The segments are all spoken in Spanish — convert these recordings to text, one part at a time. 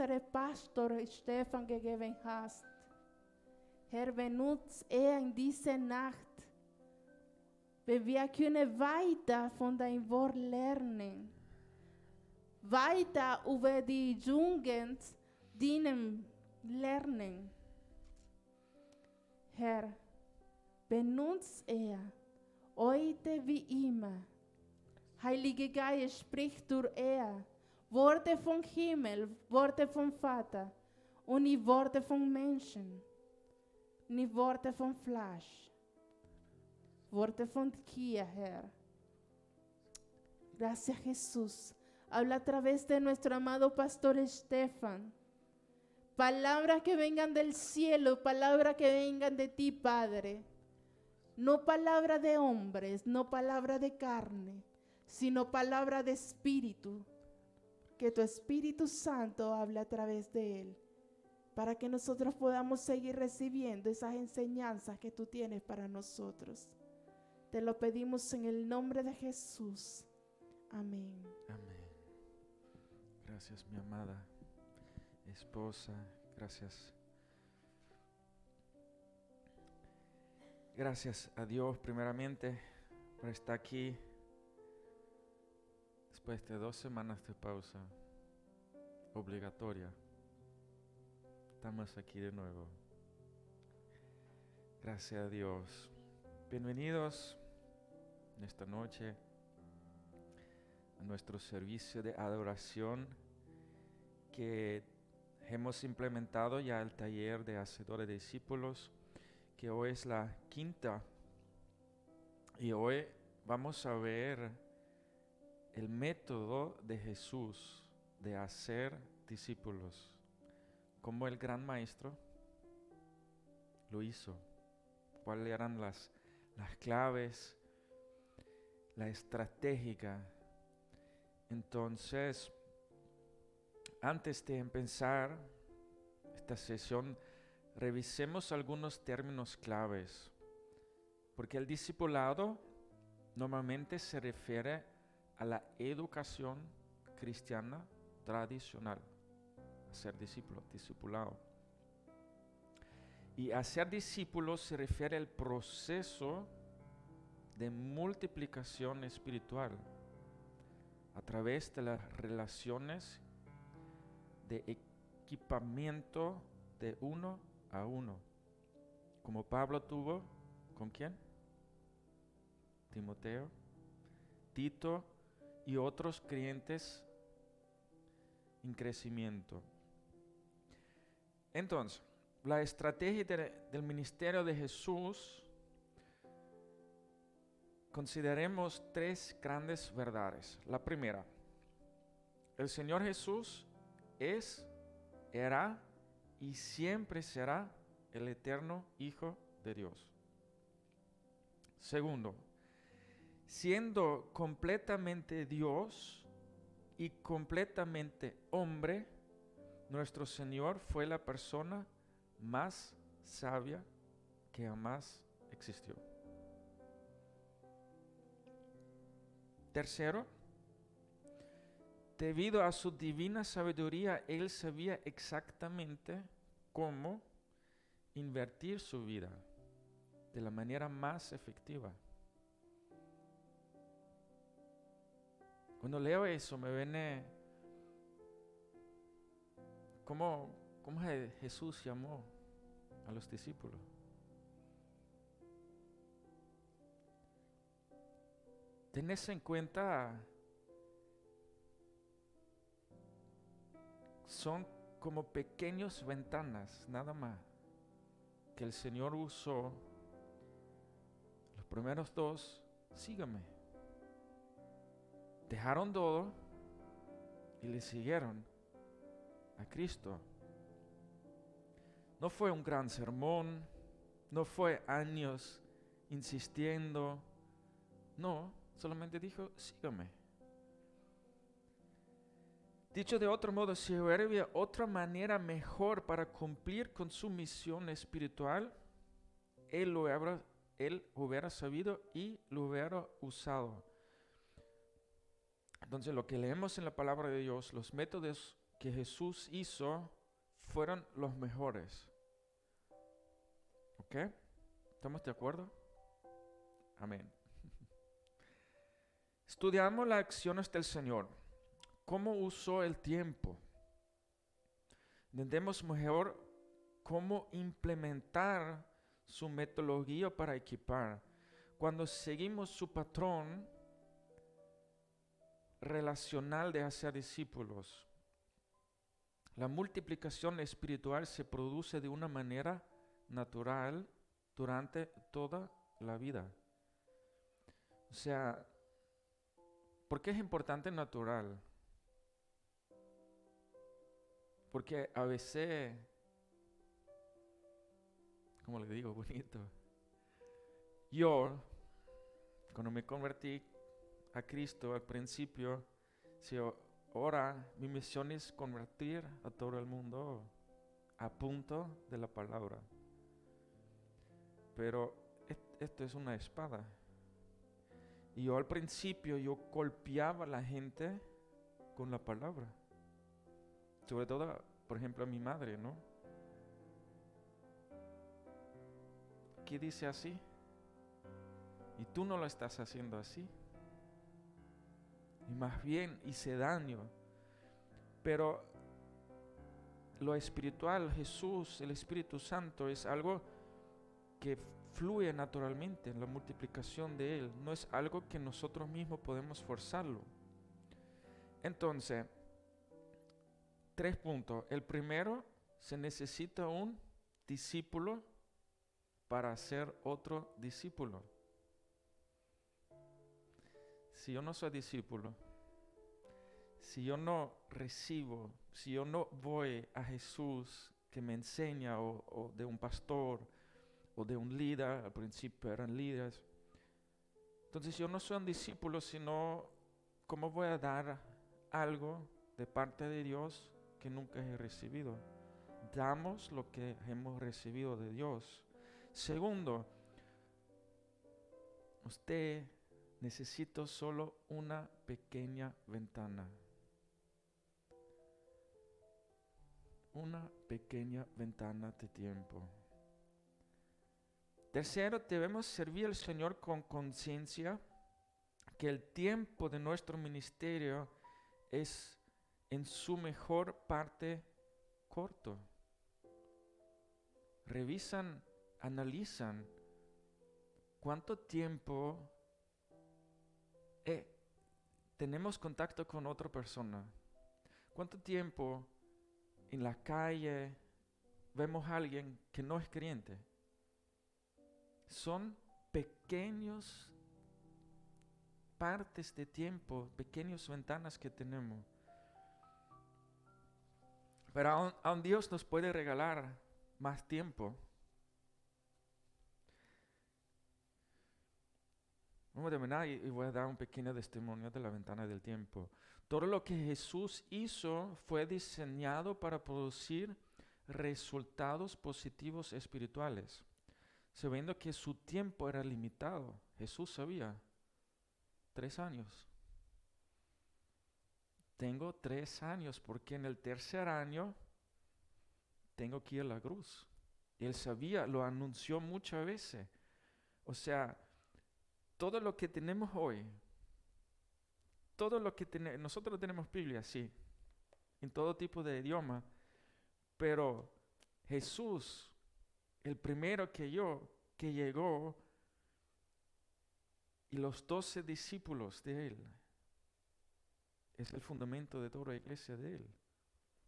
är det pastor Stefan gegeben hast. Herr, benutzt in diese Nacht, wenn wir können weiter von dein Wort lernen. Weiter über die Jugend dienen lernen. Herr, benutzt heute wie immer. Heilige Geist, sprich durch Worte vom Himmel, Worte vom Vater und nicht Worte von Menschen, nicht Worte von Fleisch, Worte von Kia, Herr. Gracias, Jesús. Habla a través de nuestro amado pastor Estefan. Palabras que vengan del cielo, palabras que vengan de ti, Padre. No palabra de hombres, no palabra de carne, sino palabra de espíritu. Que tu Espíritu Santo hable a través de él, para que nosotros podamos seguir recibiendo esas enseñanzas que tú tienes para nosotros. Te lo pedimos en el nombre de Jesús. Amén. Amén. Gracias, mi amada esposa. Gracias. Gracias a Dios primeramente por estar aquí después de 2 semanas de pausa obligatoria. Estamos aquí de nuevo. Gracias a Dios. Bienvenidos en esta noche a nuestro servicio de adoración que hemos implementado ya el taller de hacedores de discípulos, que hoy es la 5ª, y hoy vamos a ver el método de Jesús de hacer discípulos, como el gran maestro lo hizo, cuáles eran las claves, la estratégica. Entonces, antes de empezar esta sesión, revisemos algunos términos claves, porque el discipulado normalmente se refiere a la educación cristiana tradicional, a ser discipulado. Y a ser discípulo se refiere al proceso de multiplicación espiritual a través de las relaciones de equipamiento de uno a uno, como Pablo tuvo ¿con quién? Timoteo, Tito y otros creyentes en crecimiento. Entonces, la estrategia del ministerio de Jesús, consideremos 3 grandes verdades. La primera, el Señor Jesús era y siempre será el eterno Hijo de Dios. Segundo, siendo completamente Dios y completamente hombre, nuestro Señor fue la persona más sabia que jamás existió. Tercero, debido a su divina sabiduría, Él sabía exactamente cómo invertir su vida de la manera más efectiva. Cuando leo eso me viene cómo Jesús llamó a los discípulos. Tenés en cuenta, son como pequeñas ventanas, nada más, que el Señor usó. Los primeros 2, sígame. Dejaron todo y le siguieron a Cristo. No fue un gran sermón, no fue años insistiendo, no, solamente dijo, sígame. Dicho de otro modo, si hubiera otra manera mejor para cumplir con su misión espiritual, Él hubiera sabido y lo hubiera usado. Entonces, lo que leemos en la palabra de Dios, los métodos que Jesús hizo fueron los mejores. ¿Ok? ¿Estamos de acuerdo? Amén. Estudiamos las acciones del Señor. ¿Cómo usó el tiempo? Entendemos mejor cómo implementar su metodología para equipar. Cuando seguimos su patrón relacional de hacer discípulos, la multiplicación espiritual se produce de una manera natural durante toda la vida. O sea, ¿por qué es importante natural? Porque a veces, ¿cómo le digo? Bonito. Yo, cuando me convertí a Cristo al principio, si ahora mi misión es convertir a todo el mundo a punto de la palabra. Pero esto es una espada. Y yo al principio yo golpeaba a la gente con la palabra. Sobre todo, por ejemplo, a mi madre, ¿no? ¿Qué dice así? Y tú no lo estás haciendo así. Y más bien hice daño. Pero lo espiritual, Jesús, el Espíritu Santo, es algo que fluye naturalmente en la multiplicación de Él. No es algo que nosotros mismos podemos forzarlo. Entonces, 3 puntos. El primero, se necesita un discípulo para ser otro discípulo. Si yo no soy discípulo, si yo no recibo, si yo no voy a Jesús que me enseña, o de un pastor, o de un líder, al principio eran líderes, entonces yo no soy un discípulo, sino ¿cómo voy a dar algo de parte de Dios que nunca he recibido? Damos lo que hemos recibido de Dios. Segundo, usted necesita solo una pequeña ventana. Una pequeña ventana de tiempo. Tercero, debemos servir al Señor con conciencia que el tiempo de nuestro ministerio es en su mejor parte corto. Revisan, analizan cuánto tiempo tenemos contacto con otra persona. Cuánto tiempo en la calle vemos a alguien que no es creyente. Son pequeños partes de tiempo, pequeñas ventanas que tenemos. Pero aún Dios nos puede regalar más tiempo. Vamos a terminar y voy a dar un pequeño testimonio de la ventana del tiempo. Todo lo que Jesús hizo fue diseñado para producir resultados positivos espirituales. Sabiendo que su tiempo era limitado. Jesús sabía. 3 años. Tengo 3 años porque en el tercer año tengo que ir a la cruz. Él sabía, lo anunció muchas veces. O sea, todo lo que tenemos hoy, todo lo que tenemos, nosotros tenemos Biblia, sí, en todo tipo de idioma, pero Jesús, el primero que llegó, y los 12 discípulos de Él, es el fundamento de toda la iglesia de Él.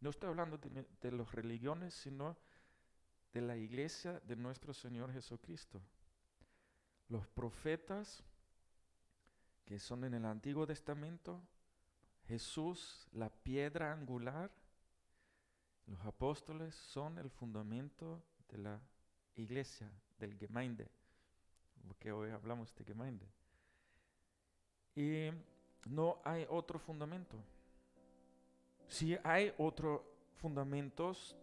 No estoy hablando de las religiones, sino de la iglesia de nuestro Señor Jesucristo. Los profetas, que son en el Antiguo Testamento, Jesús, la piedra angular, los apóstoles son el fundamento de la iglesia, del Gemeinde, porque hoy hablamos de Gemeinde. Y no hay otro fundamento. Sí hay otros fundamentos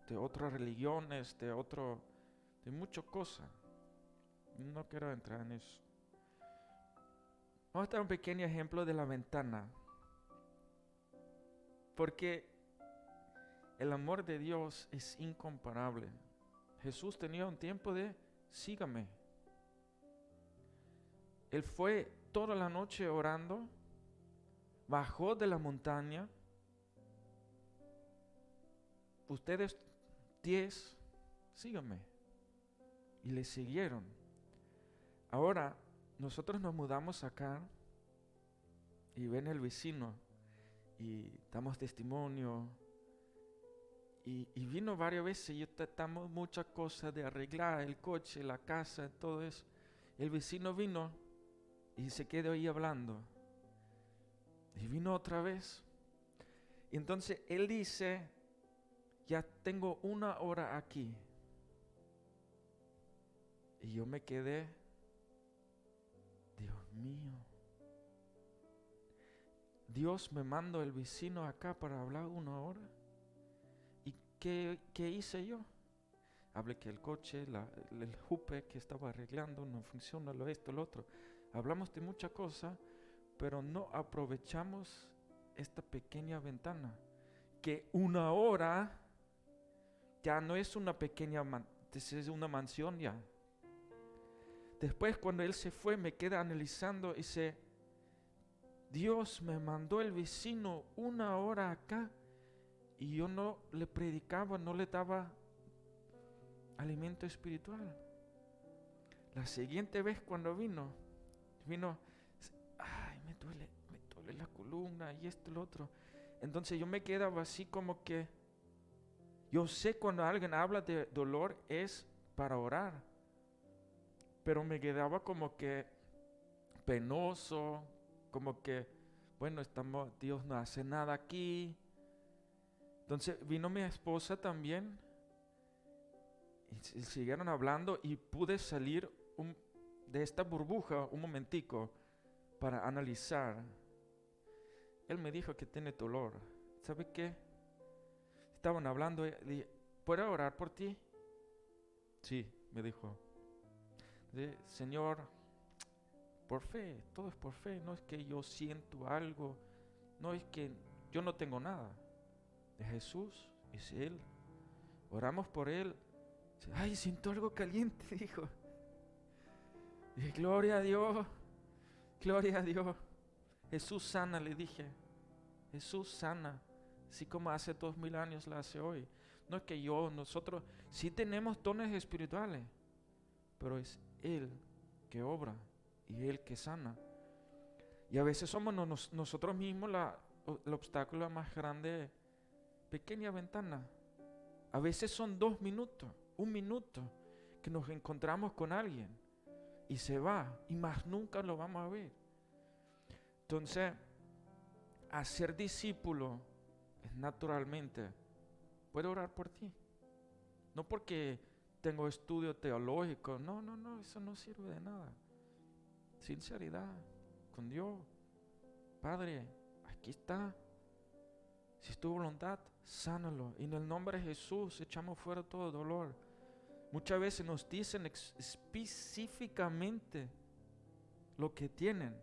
de otras religiones, de muchas cosas. No quiero entrar en eso. Vamos a dar un pequeño ejemplo de la ventana. Porque el amor de Dios es incomparable. Jesús tenía un tiempo de sígame. Él fue toda la noche orando, bajó de la montaña. Ustedes 10, síganme. Y le siguieron. Ahora, nosotros nos mudamos acá y ven el vecino y damos testimonio. Y vino varias veces y tratamos muchas cosas de arreglar el coche, la casa, todo eso. El vecino vino y se quedó ahí hablando. Y vino otra vez. Y entonces él dice, ya tengo 1 hora aquí. Y yo me quedé, Dios mío. Dios me mandó el vecino acá para hablar 1 hora. ¿Y qué hice yo? Hablé que el coche, el jupe que estaba arreglando no funciona, esto, lo otro. Hablamos de muchas cosas, pero no aprovechamos esta pequeña ventana. Que 1 hora ya no es una pequeña, es una mansión ya. Después cuando él se fue me quedé analizando y dice, Dios me mandó el vecino 1 hora acá y yo no le predicaba, no le daba alimento espiritual. La siguiente vez cuando vino, ay, me duele la columna y esto y lo otro. Entonces yo me quedaba así como que, yo sé cuando alguien habla de dolor es para orar, pero me quedaba como que penoso, como que, bueno, Dios no hace nada aquí. Entonces vino mi esposa también y siguieron hablando y pude salir de esta burbuja un momentico para analizar. Él me dijo que tiene dolor. ¿Sabe qué? Estaban hablando y dije, ¿puedo orar por ti? Sí, me dijo. Señor, por fe, todo es por fe. No es que yo siento algo, no es que yo no tengo nada. De Jesús es Él. Oramos por Él. Ay, siento algo caliente, dijo. Dije, gloria a Dios, gloria a Dios. Jesús sana, le dije. Jesús sana, así como hace 2000 años la hace hoy. No es que nosotros sí tenemos dones espirituales, pero es Él que obra y Él que sana. Y a veces somos nosotros mismos el obstáculo más grande, pequeña ventana. A veces son 2 minutos, 1 minuto que nos encontramos con alguien y se va y más nunca lo vamos a ver. Entonces, hacer discípulo es naturalmente, puedo orar por ti. No porque tengo estudio teológico, no, eso no sirve de nada. Sinceridad con Dios. Padre, aquí está. Si es tu voluntad, sánalo. Y en el nombre de Jesús echamos fuera todo dolor. Muchas veces nos dicen específicamente lo que tienen.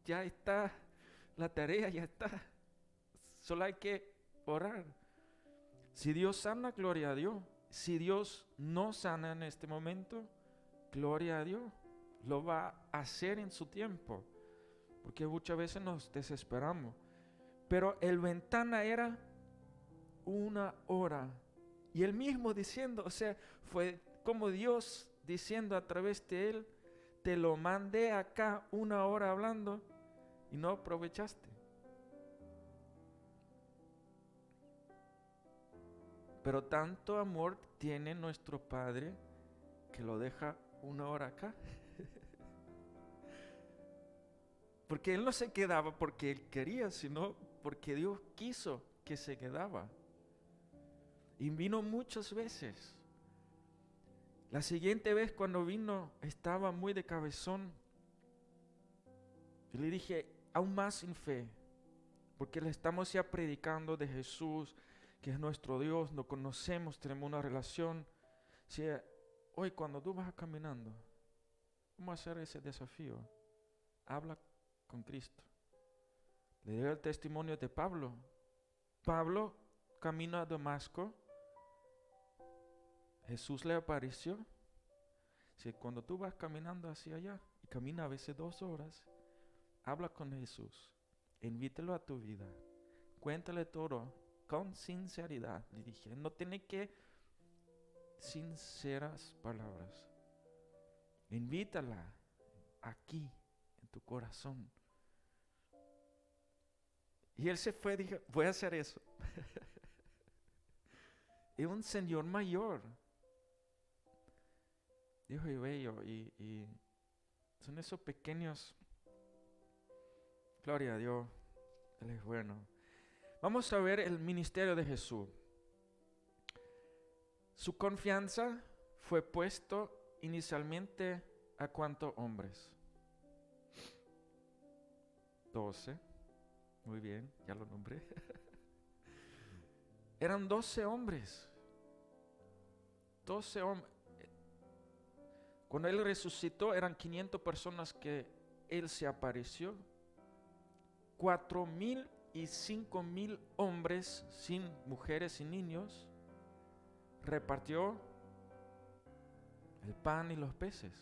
Ya está, la tarea ya está. Solo hay que orar. Si Dios sana, gloria a Dios. Si Dios no sana en este momento, gloria a Dios. Lo va a hacer en su tiempo. Porque muchas veces nos desesperamos. Pero el ventana era 1 hora. Y él mismo diciendo, o sea, fue como Dios diciendo a través de él, te lo mandé acá 1 hora hablando y no aprovechaste. Pero tanto amor tiene nuestro Padre que lo deja 1 hora acá. Porque Él no se quedaba porque Él quería, sino porque Dios quiso que se quedaba. Y vino muchas veces. La siguiente vez cuando vino estaba muy de cabezón. Yo le dije, aún más sin fe, porque le estamos ya predicando de Jesús, que es nuestro Dios, lo conocemos, tenemos una relación. Si hoy cuando tú vas caminando, vamos a hacer ese desafío. Habla con Cristo. Le dio el testimonio de Pablo. Pablo camino a Damasco, Jesús le apareció. Si cuando tú vas caminando hacia allá y camina a veces 2 horas, habla con Jesús, invítelo a tu vida, cuéntale todo con sinceridad. Le dije, no tiene que sinceras palabras. Invítala aquí en tu corazón. Y él se fue y dijo, voy a hacer eso. Y un señor mayor dijo, y bello, y son esos pequeños. Gloria a Dios, Él es bueno. Vamos a ver el ministerio de Jesús. Su confianza fue puesto inicialmente a ¿cuántos hombres? 12. Muy bien, ya lo nombré. Eran 12 hombres. 12 hombres. Cuando Él resucitó, eran 500 personas que Él se apareció. 4,000 y 5,000 hombres, sin mujeres y niños, repartió el pan y los peces.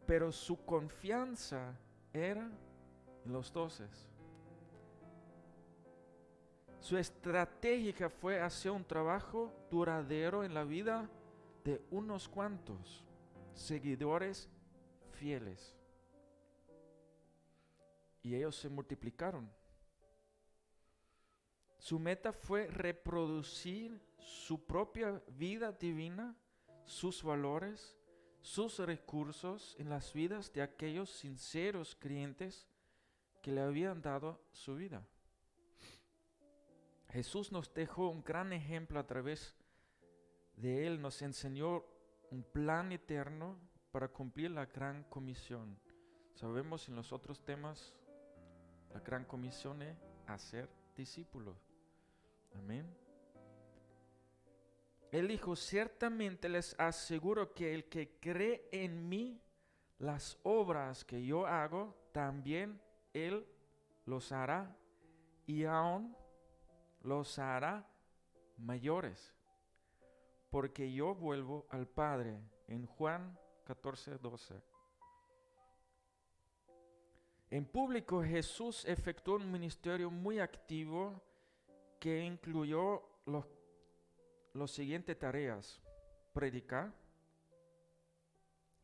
Pero su confianza era en los 12. Su estrategia fue hacer un trabajo duradero en la vida de unos cuantos seguidores fieles. Y ellos se multiplicaron. Su meta fue reproducir su propia vida divina, sus valores, sus recursos en las vidas de aquellos sinceros creyentes que le habían dado su vida. Jesús nos dejó un gran ejemplo a través de Él, nos enseñó un plan eterno para cumplir la gran comisión. Sabemos en los otros temas, la gran comisión es hacer discípulos. Amén. Él dijo, ciertamente les aseguro que el que cree en mí, las obras que yo hago, también Él los hará y aún los hará mayores, porque yo vuelvo al Padre. En Juan 14:12. En público, Jesús efectuó un ministerio muy activo que incluyó las siguientes tareas: predicar,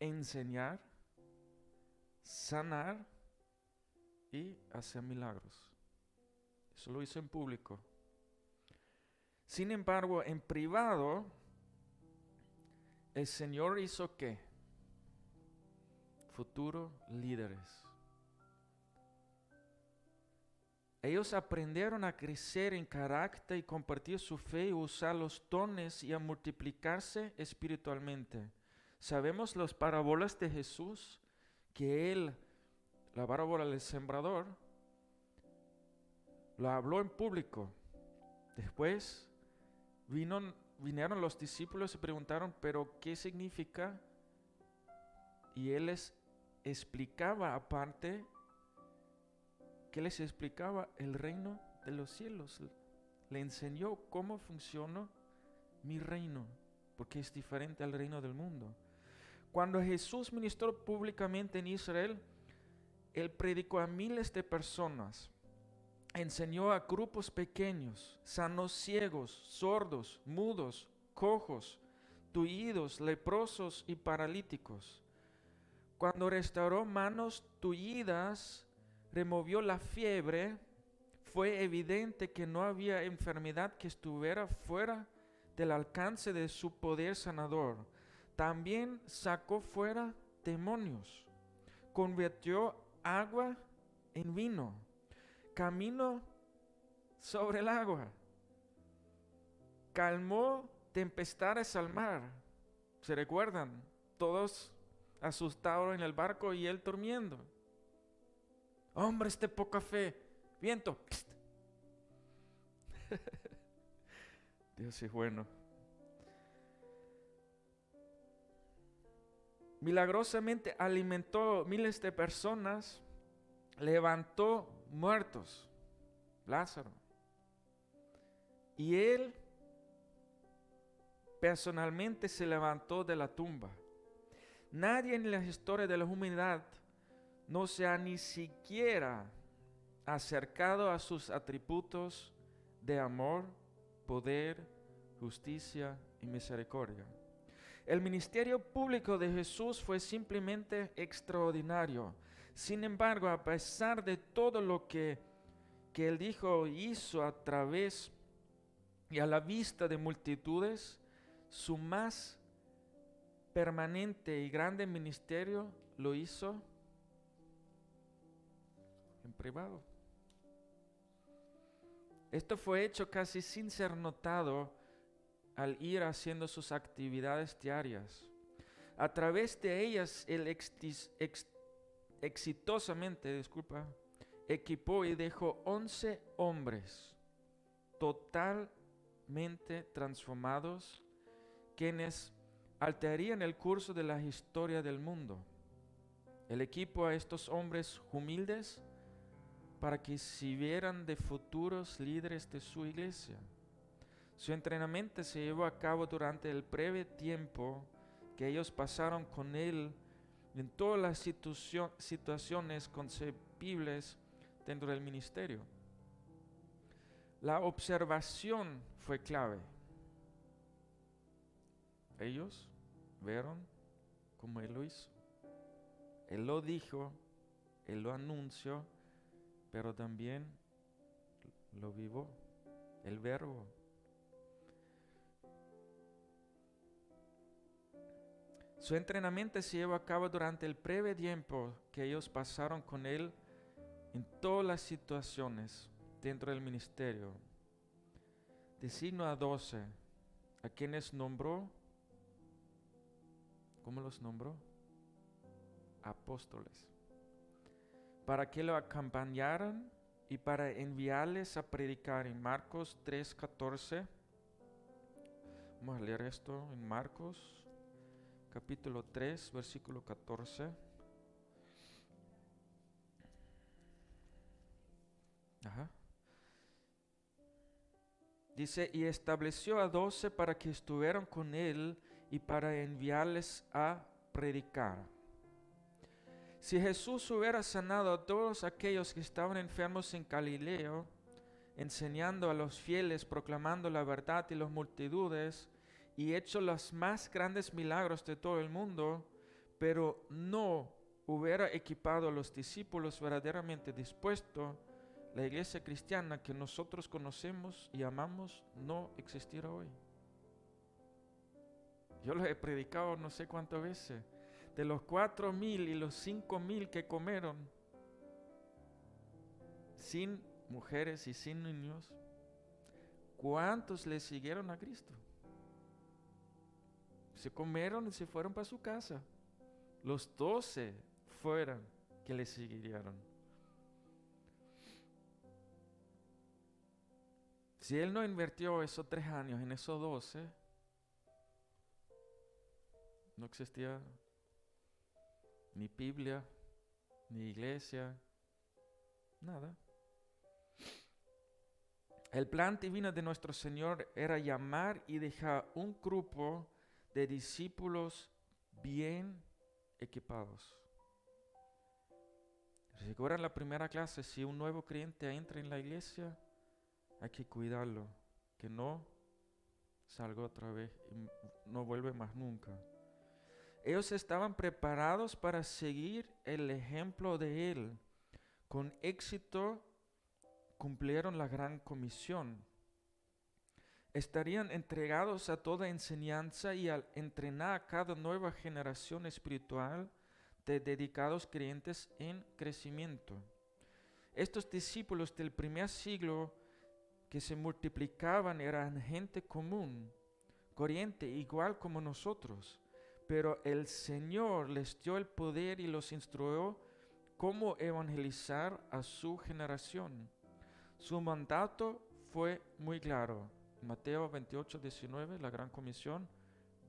enseñar, sanar y hacer milagros. Eso lo hizo en público. Sin embargo, en privado, el Señor hizo ¿qué? Futuros líderes. Ellos aprendieron a crecer en carácter y compartir su fe y usar los dones y a multiplicarse espiritualmente. Sabemos las parábolas de Jesús, que Él, la parábola del sembrador, lo habló en público. Después vinieron los discípulos y preguntaron, ¿pero qué significa? Y Él les explicaba aparte, ¿qué les explicaba? El reino de los cielos. Le enseñó cómo funciona mi reino, porque es diferente al reino del mundo. Cuando Jesús ministró públicamente en Israel, Él predicó a miles de personas, enseñó a grupos pequeños, sanó ciegos, sordos, mudos, cojos, tullidos, leprosos y paralíticos. Cuando restauró manos tullidas, removió la fiebre, fue evidente que no había enfermedad que estuviera fuera del alcance de su poder sanador. También sacó fuera demonios, convirtió agua en vino, caminó sobre el agua, calmó tempestades al mar. ¿Se recuerdan? Todos asustados en el barco y él durmiendo. Hombres de poca fe, viento. Dios es bueno. Milagrosamente alimentó miles de personas, levantó muertos, Lázaro. Y Él personalmente se levantó de la tumba. Nadie en la historia de la humanidad no se ha ni siquiera acercado a sus atributos de amor, poder, justicia y misericordia. El ministerio público de Jesús fue simplemente extraordinario. Sin embargo, a pesar de todo lo que Él dijo y hizo a través y a la vista de multitudes, su más permanente y grande ministerio lo hizo en privado. Esto fue hecho casi sin ser notado al ir haciendo sus actividades diarias. A través de ellas, Él exitosamente equipó y dejó 11 hombres totalmente transformados, quienes alterarían el curso de la historia del mundo. Él equipó a estos hombres humildes para que sirvieran de futuros líderes de su iglesia. Su entrenamiento se llevó a cabo durante el breve tiempo que ellos pasaron con Él en todas las situaciones concebibles dentro del ministerio. La observación fue clave. Ellos vieron cómo Él lo hizo. Él lo dijo, Él lo anunció, pero también lo vivió, el verbo. Su entrenamiento se llevó a cabo durante el breve tiempo que ellos pasaron con Él en todas las situaciones dentro del ministerio. Designó a 12, a quienes nombró. ¿Cómo los nombró? Apóstoles. Para que lo acompañaran y para enviarles a predicar en Marcos 3:14. Vamos a leer esto en Marcos capítulo 3, versículo 14. Dice, y estableció a 12 para que estuvieran con Él y para enviarles a predicar. Si Jesús hubiera sanado a todos aquellos que estaban enfermos en Galilea, enseñando a los fieles, proclamando la verdad y las multitudes, y hecho los más grandes milagros de todo el mundo, pero no hubiera equipado a los discípulos verdaderamente dispuestos, la iglesia cristiana que nosotros conocemos y amamos no existiera hoy. Yo lo he predicado no sé cuántas veces. De los 4,000 y los 5,000 que comieron, sin mujeres y sin niños, ¿cuántos le siguieron a Cristo? Se comieron y se fueron para su casa. Los 12 fueron que le siguieron. Si Él no invirtió esos 3 años en esos 12, no existía ni Biblia, ni iglesia, nada. El plan divino de nuestro Señor era llamar y dejar un grupo de discípulos bien equipados. Recuerdan la primera clase, si un nuevo creyente entra en la iglesia, hay que cuidarlo, que no salga otra vez y no vuelve más nunca. Ellos estaban preparados para seguir el ejemplo de Él. Con éxito cumplieron la gran comisión. Estarían entregados a toda enseñanza y al entrenar a cada nueva generación espiritual de dedicados creyentes en crecimiento. Estos discípulos del primer siglo que se multiplicaban eran gente común, corriente, igual como nosotros. Pero el Señor les dio el poder y los instruyó cómo evangelizar a su generación. Su mandato fue muy claro. Mateo 28:19, la gran comisión: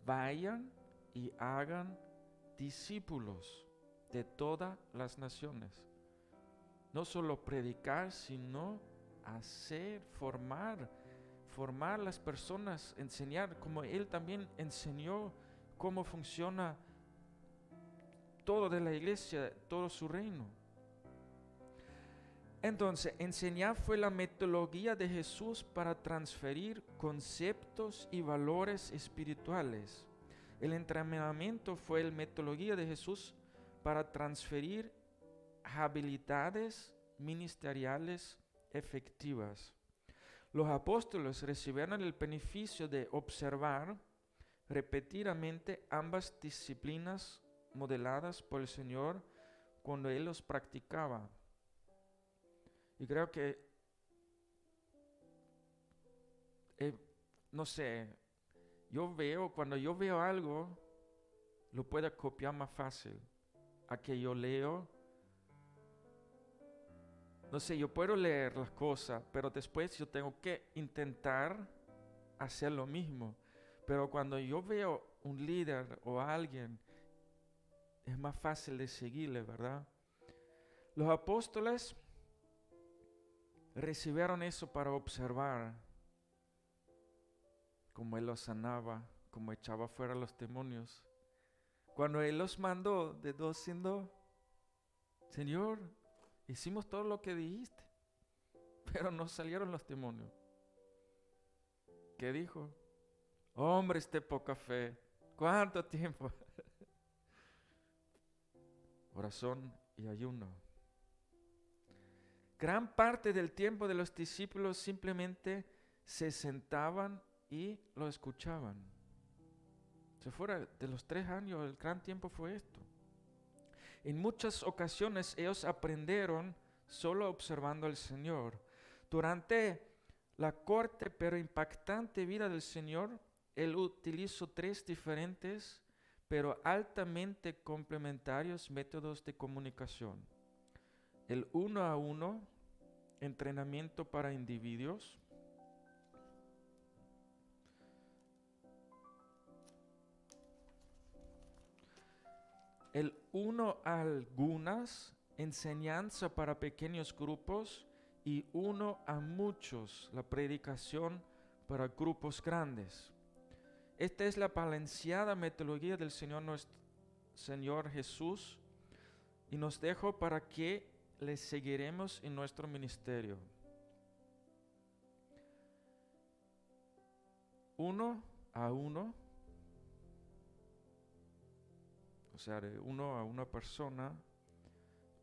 vayan y hagan discípulos de todas las naciones. No solo predicar, sino hacer, formar las personas, enseñar como Él también enseñó cómo funciona todo de la iglesia, todo su reino. Entonces, enseñar fue la metodología de Jesús para transferir conceptos y valores espirituales. El entrenamiento fue la metodología de Jesús para transferir habilidades ministeriales efectivas. Los apóstoles recibieron el beneficio de observar repetidamente ambas disciplinas modeladas por el Señor cuando Él los practicaba. Y creo que, no sé, cuando yo veo algo, lo puedo copiar más fácil a que yo leo. No sé, yo puedo leer las cosas, pero después yo tengo que intentar hacer lo mismo. Pero cuando yo veo un líder o a alguien, es más fácil de seguirle, ¿verdad? Los apóstoles recibieron eso para observar cómo Él los sanaba, cómo echaba fuera los demonios. Cuando Él los mandó de 2 en 2, Señor, hicimos todo lo que dijiste, pero no salieron los demonios. ¿Qué dijo? Hombres de poca fe, ¿cuánto tiempo? Oración y ayuno. Gran parte del tiempo de los discípulos simplemente se sentaban y lo escuchaban. Si fuera de los 3 años, el gran tiempo fue esto. En muchas ocasiones ellos aprendieron solo observando al Señor. Durante la corta pero impactante vida del Señor, Él utilizó 3 diferentes pero altamente complementarios métodos de comunicación. El 1 a 1, entrenamiento para individuos. El 1 a algunas, enseñanza para pequeños grupos. Y 1 a muchos, la predicación para grupos grandes. Esta es la balanceada metodología del Señor Jesús, y nos dejo para que le seguiremos en nuestro ministerio. 1 a 1, o sea, de 1 a una persona.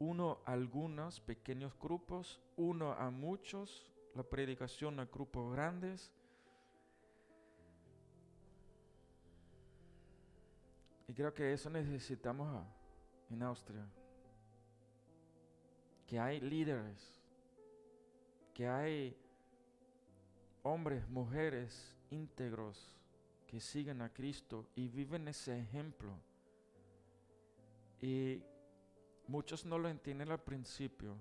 1 a algunos pequeños grupos. 1 a muchos, la predicación a grupos grandes. Y creo que eso necesitamos en Austria. Que hay líderes, que hay hombres, mujeres íntegros que siguen a Cristo y viven ese ejemplo. Y muchos no lo entienden al principio.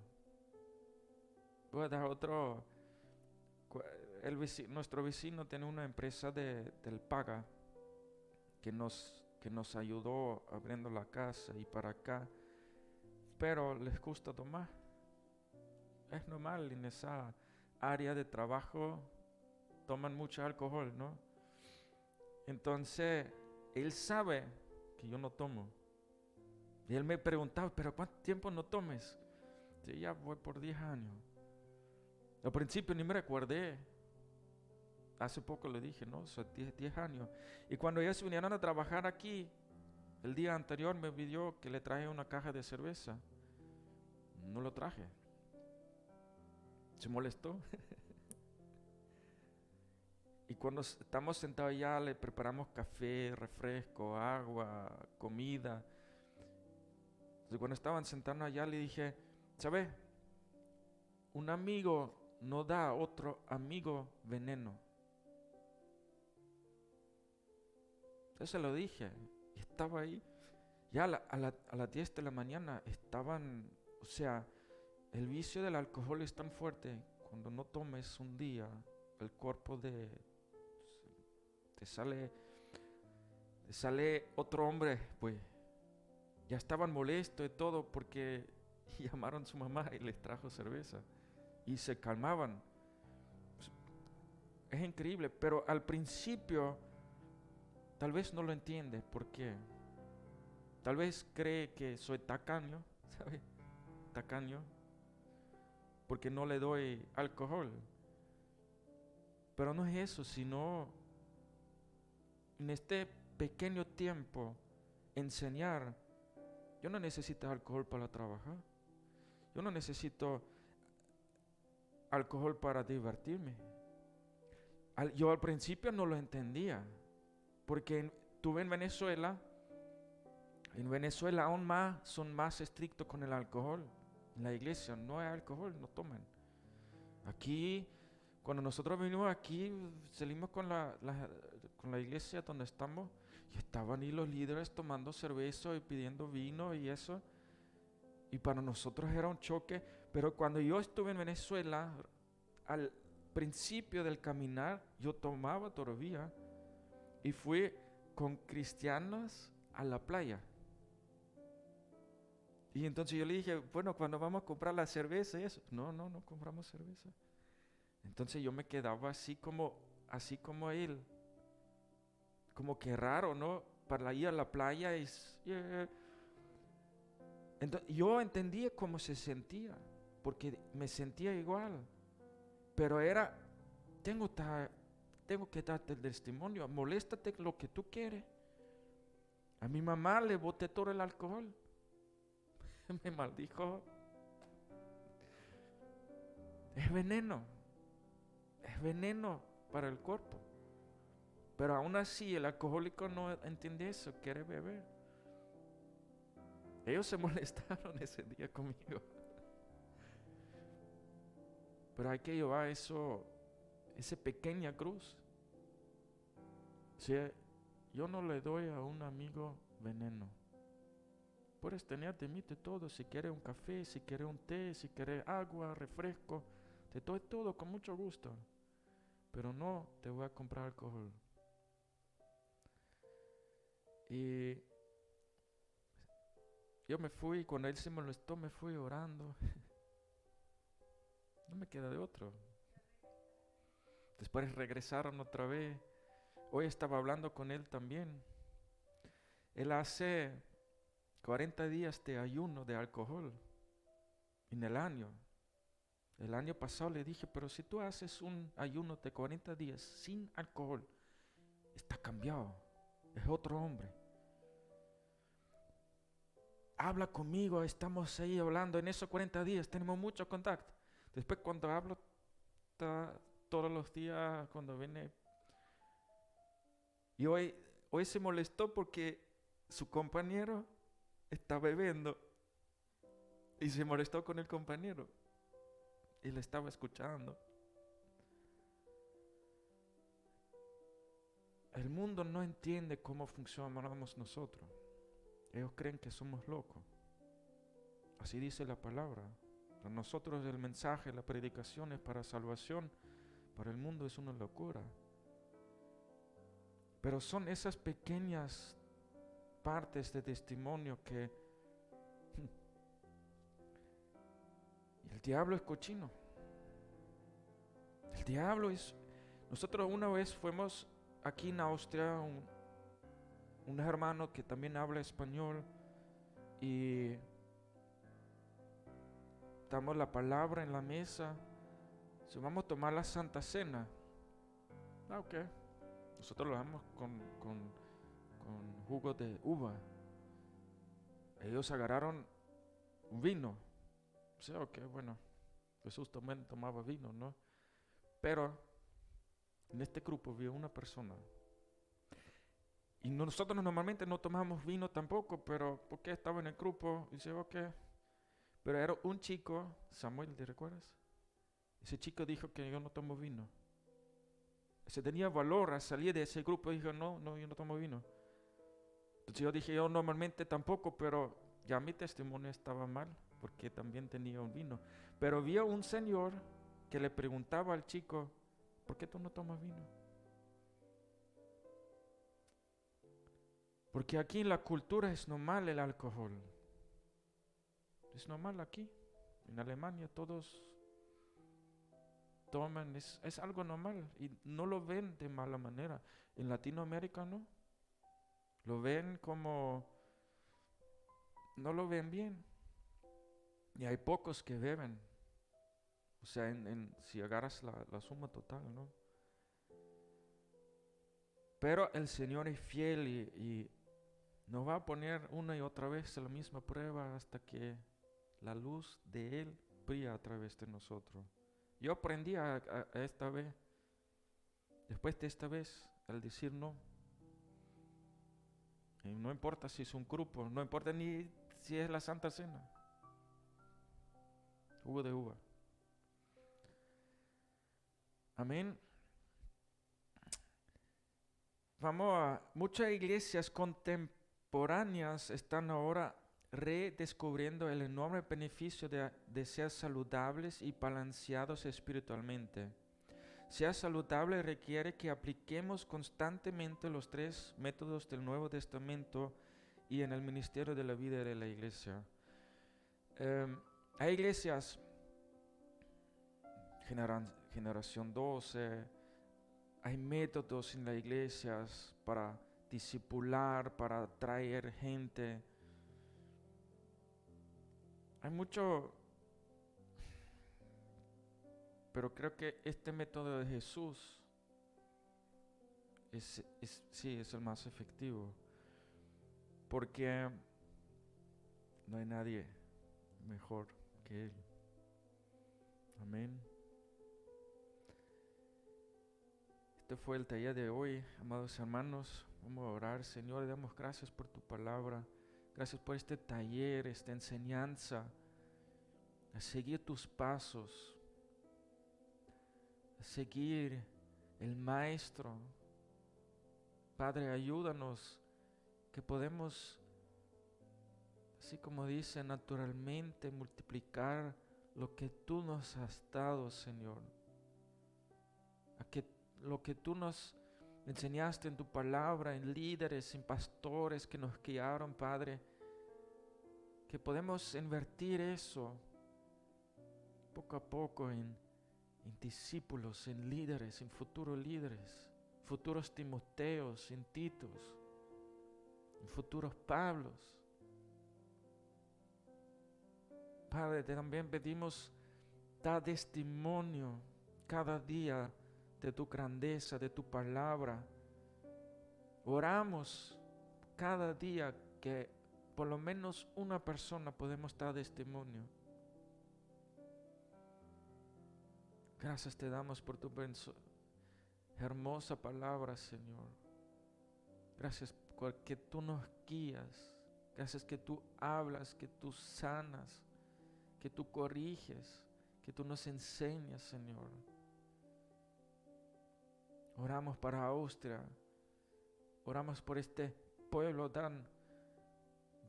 Voy a dar otro. Nuestro vecino tiene una empresa del paga que nos ayudó abriendo la casa y para acá. Pero les gusta tomar. Es normal, en esa área de trabajo toman mucho alcohol, ¿no? Entonces, él sabe que yo no tomo. Y él me preguntaba, ¿pero cuánto tiempo no tomes? Sí, ya voy por 10 años. Al principio ni me recordé. Hace poco le dije, ¿no? Son 10 años. Y cuando ellos vinieron a trabajar aquí, el día anterior me pidió que le traje una caja de cerveza. No lo traje. Se molestó. Y cuando estamos sentados allá, le preparamos café, refresco, agua, comida. Entonces, cuando estaban sentados allá, le dije, ¿sabes? Un amigo no da a otro amigo veneno. Entonces se lo dije. Y estaba ahí. Ya a las 10 de la mañana estaban, o sea, el vicio del alcohol es tan fuerte. Cuando no tomes un día, el cuerpo te sale otro hombre, pues. Ya estaban molestos y todo porque llamaron a su mamá y les trajo cerveza. Y se calmaban. es increíble, pero al principio tal vez no lo entiende. ¿Por qué? Tal vez cree que soy tacaño, ¿sabe? Tacaño, porque no le doy alcohol. Pero no es eso, sino en este pequeño tiempo enseñar. Yo no necesito alcohol para trabajar. Yo no necesito alcohol para divertirme. Yo al principio no lo entendía, porque tuve en Venezuela aún más, son más estrictos con el alcohol. En la iglesia no hay alcohol, no toman. Aquí, cuando nosotros vinimos aquí, salimos con la iglesia donde estamos, y estaban ahí los líderes tomando cerveza y pidiendo vino y eso. Y para nosotros era un choque, pero cuando yo estuve en Venezuela, al principio del caminar, yo tomaba todavía y fui con cristianos a la playa. Y entonces yo le dije, bueno, cuando vamos a comprar la cerveza y eso, no compramos cerveza. Entonces yo me quedaba así como él, como que raro, ¿no? Para ir a la playa entonces, yo entendía cómo se sentía, porque me sentía igual, pero tengo que darte el testimonio, moléstate lo que tú quieres. A mi mamá le boté todo el alcohol, me maldijo. Es veneno para el cuerpo. Pero aún así el alcohólico no entiende eso, quiere beber. Ellos se molestaron ese día conmigo. Pero hay que llevar esa pequeña cruz. Si yo no le doy a un amigo veneno. Puedes tener de mí de todo, si quieres un café, si quieres un té, si quieres agua, refresco, te doy todo con mucho gusto. Pero no te voy a comprar alcohol. Y yo me fui, cuando él se molestó, me fui orando. No me queda de otro. Después regresaron otra vez. Hoy estaba hablando con él también. Él hace 40 días de ayuno de alcohol en el año. El año pasado le dije, pero si tú haces un ayuno de 40 días sin alcohol, está cambiado, es otro hombre. Habla conmigo, estamos ahí hablando, en esos 40 días tenemos mucho contacto. Después cuando hablo todos los días, cuando viene, y hoy se molestó porque su compañero está bebiendo y se molestó con el compañero y le estaba escuchando. El mundo no entiende cómo funcionamos nosotros. Ellos creen que somos locos. Así dice la palabra. Para nosotros el mensaje, la predicación es para salvación. Para el mundo es una locura. Pero son esas pequeñas partes de testimonio que el diablo es cochino. El diablo es... Nosotros una vez fuimos aquí en Austria, un hermano que también habla español, y damos la palabra en la mesa. So, vamos a tomar la Santa Cena. Ok. Nosotros lo damos con jugo de uva. Ellos agarraron un vino. O sea, ok, bueno, Jesús también tomaba vino, ¿no? Pero en este grupo había una persona. Y nosotros normalmente no tomamos vino tampoco, pero porque estaba en el grupo, y dice, ok. Pero era un chico, Samuel, ¿te recuerdas? Ese chico dijo que yo no tomo vino. Se tenía valor a salir de ese grupo y dijo, no, yo no tomo vino. Entonces yo dije, yo normalmente tampoco, pero ya mi testimonio estaba mal, porque también tenía un vino. Pero había un señor que le preguntaba al chico, ¿por qué tú no tomas vino? Porque aquí en la cultura es normal el alcohol. Es normal aquí. En Alemania todos toman, es algo normal y no lo ven de mala manera. En Latinoamérica no, lo ven como, no lo ven bien. Y hay pocos que beben, o sea, si agarras la suma total, ¿no? Pero el Señor es fiel y nos va a poner una y otra vez la misma prueba hasta que la luz de Él brilla a través de nosotros. Yo aprendí a esta vez, después de esta vez, al decir no. Y no importa si es un grupo, no importa ni si es la Santa Cena. Jugo de uva. Amén. Muchas iglesias contemporáneas están ahora redescubriendo el enorme beneficio de ser saludables y balanceados espiritualmente. Ser saludable requiere que apliquemos constantemente los 3 métodos del Nuevo Testamento y en el ministerio de la vida de la iglesia. Hay iglesias, generación 12, hay métodos en las iglesias para discipular, para atraer gente. Hay mucho, pero creo que este método de Jesús sí es el más efectivo, porque no hay nadie mejor que Él. Amén. Este fue el taller de hoy, amados hermanos. Vamos a orar. Señor, damos gracias por tu palabra. Gracias por este taller, esta enseñanza, a seguir tus pasos, a seguir el Maestro. Padre, ayúdanos que podemos, así como dice, naturalmente multiplicar lo que tú nos has dado, Señor. Lo que tú nos enseñaste en tu palabra, en líderes, en pastores que nos guiaron, Padre, que podemos invertir eso poco a poco en discípulos, en líderes, en futuros Timoteos, en Titos, en futuros Pablos. Padre, también pedimos, da testimonio cada día de tu grandeza, de tu palabra. Oramos cada día que por lo menos una persona podemos dar testimonio. Gracias te damos por tu hermosa palabra, Señor. Gracias porque tú nos guías. Gracias que tú hablas, que tú sanas, que tú corriges, que tú nos enseñas, Señor. Oramos para Austria. Oramos por este pueblo tan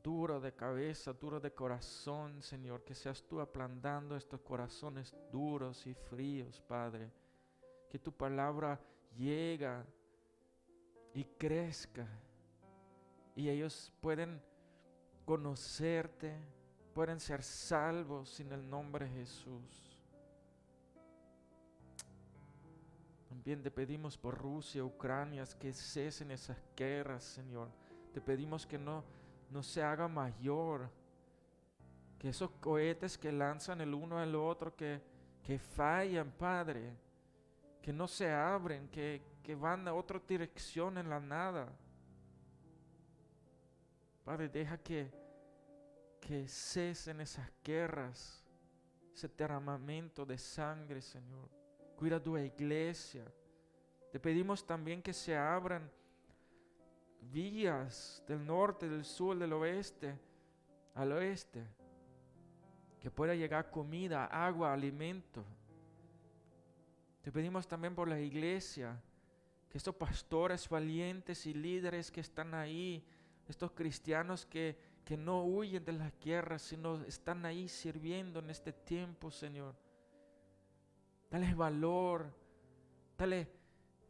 duro de cabeza, duro de corazón, Señor. Que seas tú aplandando estos corazones duros y fríos, Padre. Que tu palabra llegue y crezca. Y ellos pueden conocerte, pueden ser salvos en el nombre de Jesús. También te pedimos por Rusia, Ucrania, que cesen esas guerras, Señor. Te pedimos que no se haga mayor. Que esos cohetes que lanzan el uno al otro, que fallan, Padre. Que no se abren, que van a otra dirección en la nada. Padre, deja que cesen esas guerras, ese derramamiento de sangre, Señor. Cuida tu iglesia. Te pedimos también que se abran vías del norte, del sur, del oeste, al oeste. Que pueda llegar comida, agua, alimento. Te pedimos también por la iglesia, que estos pastores valientes y líderes que están ahí, estos cristianos que no huyen de las guerras, sino están ahí sirviendo en este tiempo, Señor. Dale valor, dale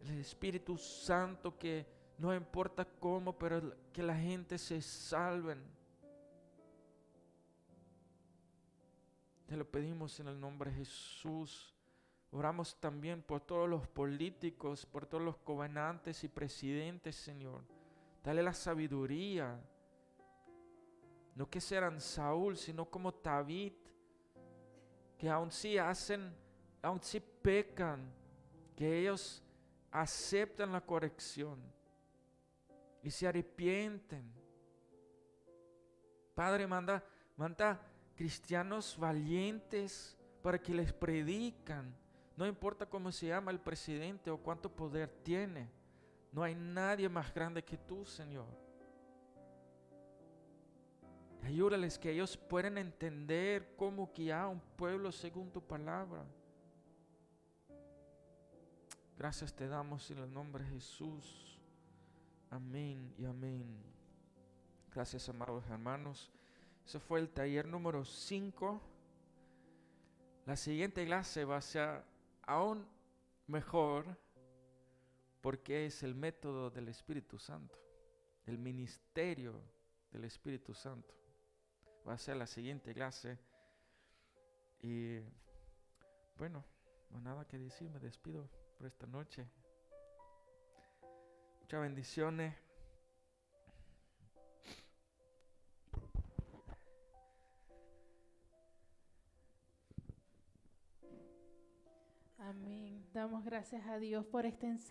el Espíritu Santo, que no importa cómo, pero que la gente se salven. Te lo pedimos en el nombre de Jesús. Oramos también por todos los políticos, por todos los gobernantes y presidentes, Señor. Dale la sabiduría. No que sean Saúl, sino como David, que aun si pecan, que ellos aceptan la corrección y se arrepienten. Padre, manda cristianos valientes para que les predican. No importa cómo se llama el presidente o cuánto poder tiene. No hay nadie más grande que tú, Señor. Ayúdales que ellos puedan entender cómo guiar a un pueblo según tu palabra. Gracias te damos en el nombre de Jesús. Amén y amén. Gracias, amados hermanos. Ese fue el taller número 5. La siguiente clase va a ser aún mejor porque es el método del Espíritu Santo, el ministerio del Espíritu Santo. Va a ser la siguiente clase. Y bueno, no hay nada que decir, me despido por esta noche. Muchas bendiciones. Amén. Damos gracias a Dios por esta enseñanza.